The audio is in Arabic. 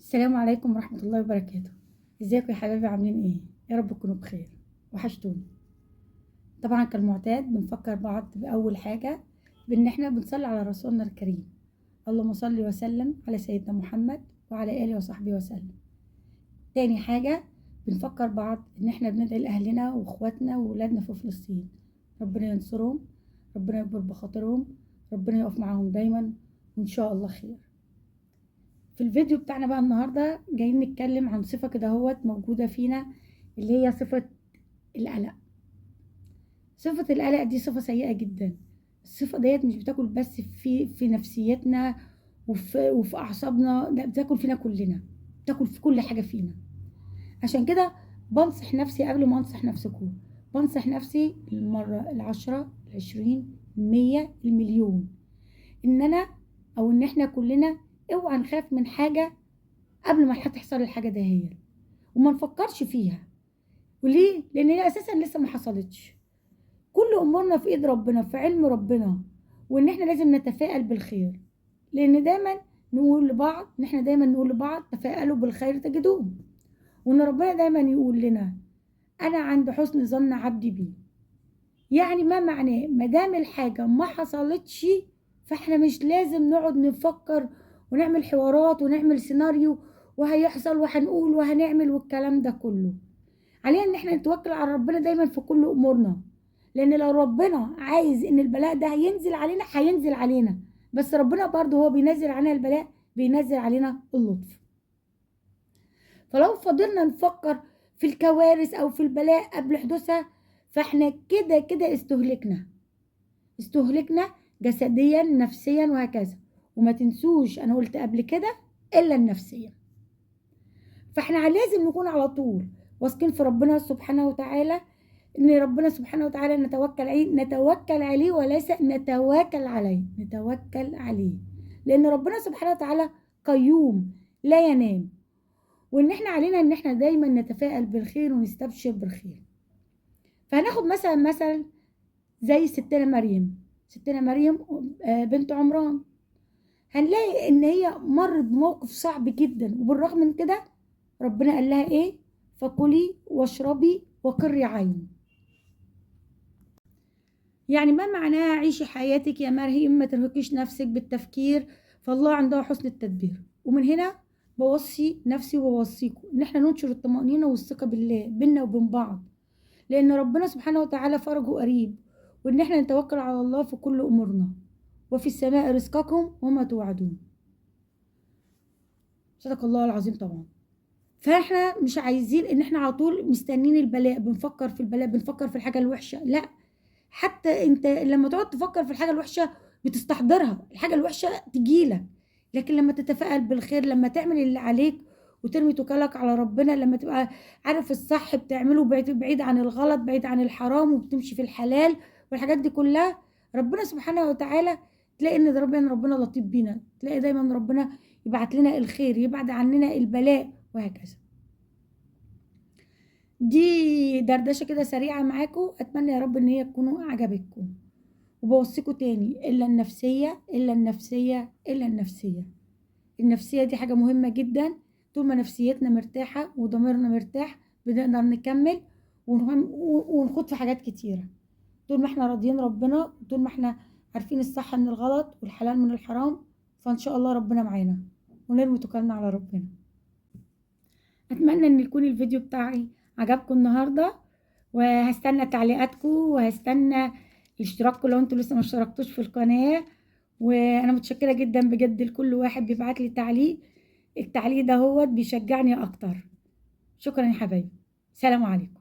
السلام عليكم ورحمة الله وبركاته. ازيكم يا حبايبي، عاملين ايه؟ يا رب تكونوا بخير، وحشتوني. طبعا كالمعتاد بنفكر بعض بأول حاجة بان احنا بنصلي على رسولنا الكريم. اللهم صل وسلم على سيدنا محمد وعلى آله وصحبه وسلم. تاني حاجة بنفكر بعض ان احنا بندعي لأهلنا واخواتنا وولادنا في فلسطين، ربنا ينصرهم، ربنا يكبر بخاطرهم، ربنا يقف معاهم دايما، وان شاء الله خير. في الفيديو بتاعنا بقى النهارده جايين نتكلم عن صفة كده هوت موجودة فينا، اللي هي صفة القلق. صفة القلق دي صفة سيئة جدا. الصفة ديت مش بتاكل بس في نفسيتنا وفي أعصابنا، لا بتاكل فينا كلنا، بتاكل في كل حاجة فينا. عشان كده بنصح نفسي قبل ما أنصح نفسكم، بنصح نفسي المرة 10 20 100 المليون، إن إحنا كلنا اوعى نخاف من حاجة قبل ما تحصل الحاجة دهيت، وما نفكرش فيها. وليه؟ لان هي اساسا لسه ما حصلتش. كل امورنا في ايد ربنا، في علم ربنا، وان احنا لازم نتفائل بالخير. لان دايما نقول لبعض تفائلوا بالخير تجدوه. وان ربنا دايما يقول لنا انا عند حسن ظن عبدي بي. يعني ما معناه ما دام الحاجه ما حصلتش، فاحنا مش لازم نقعد نفكر ونعمل حوارات ونعمل سيناريو وهيحصل وهنقول وهنعمل والكلام ده كله. علينا ان احنا نتوكل على ربنا دايما في كل امورنا، لان لو ربنا عايز ان البلاء ده هينزل علينا هينزل علينا، بس ربنا برضه هو بينزل علينا البلاء، بينزل علينا اللطف. فلو فضلنا نفكر في الكوارث او في البلاء قبل حدوثها، فاحنا كده كده استهلكنا جسديا نفسيا وهكذا. وما تنسوش انا قلت قبل كده الا النفسيه. فاحنا لازم نكون على طول واثقين في ربنا سبحانه وتعالى، ان ربنا سبحانه وتعالى نتوكل عليه وليس نتوكل عليه. لان ربنا سبحانه وتعالى قيوم لا ينام، وان احنا علينا ان احنا دايما نتفائل بالخير ونستبشر بالخير. فهناخد مثلا زي ستنا مريم بنت عمران. هنلاقي ان هي مرت بموقف صعب جدا، وبالرغم من كده ربنا قال لها ايه؟ فكلي واشربي وقري عين. يعني ما معناها عيشي حياتك يا مريم، ما ترهقيش نفسك بالتفكير، فالله عنده حسن التدبير. ومن هنا بوصي نفسي وبوصيكم ان احنا ننشر الطمأنينة والثقة بالله بينا وبين بعض، لان ربنا سبحانه وتعالى فرجه قريب، وان احنا نتوكل على الله في كل امورنا. وفي السماء رزقكم وما توعدون. صدق الله العظيم طبعا. فاحنا مش عايزين ان احنا على طول مستنين البلاء، بنفكر في البلاء، بنفكر في الحاجة الوحشة، لا. حتى انت لما تقعد تفكر في الحاجة الوحشة بتستحضرها، الحاجة الوحشة تجيلك. لكن لما تتفائل بالخير، لما تعمل اللي عليك وترمي توكلك على ربنا، لما تبقى عارف الصح بتعمله بعيد عن الغلط، بعيد عن الحرام، وبتمشي في الحلال والحاجات دي كلها، ربنا سبحانه وتعالى تلاقي ان ده ربنا لطيف بينا، تلاقي دايما ربنا يبعت لنا الخير، يبعد عننا البلاء وهكذا. دي دردشة كده سريعة معاكم، اتمنى يا رب ان هي تكونوا عجبتكم. وبوصيكوا تاني، إلا النفسية. النفسية دي حاجة مهمة جدا. طول ما نفسيتنا مرتاحة وضميرنا مرتاح بنقدر نكمل ونخوض في حاجات كتيرة. طول ما احنا راضيين ربنا، طول ما احنا عارفين الصح من الغلط والحلال من الحرام، فإن شاء الله ربنا معانا، ونرمي توكلنا على ربنا. أتمنى إن يكون الفيديو بتاعي عجبكم النهاردة، وهستنى تعليقاتكم، وهستنى اشتراككم لو انتوا لسه ما اشتركتوش في القناة. وانا متشكرة جدا بجد لكل واحد بيبعت لي تعليق. التعليق ده هو بيشجعني اكتر. شكرا يا حبايبي، سلام عليكم.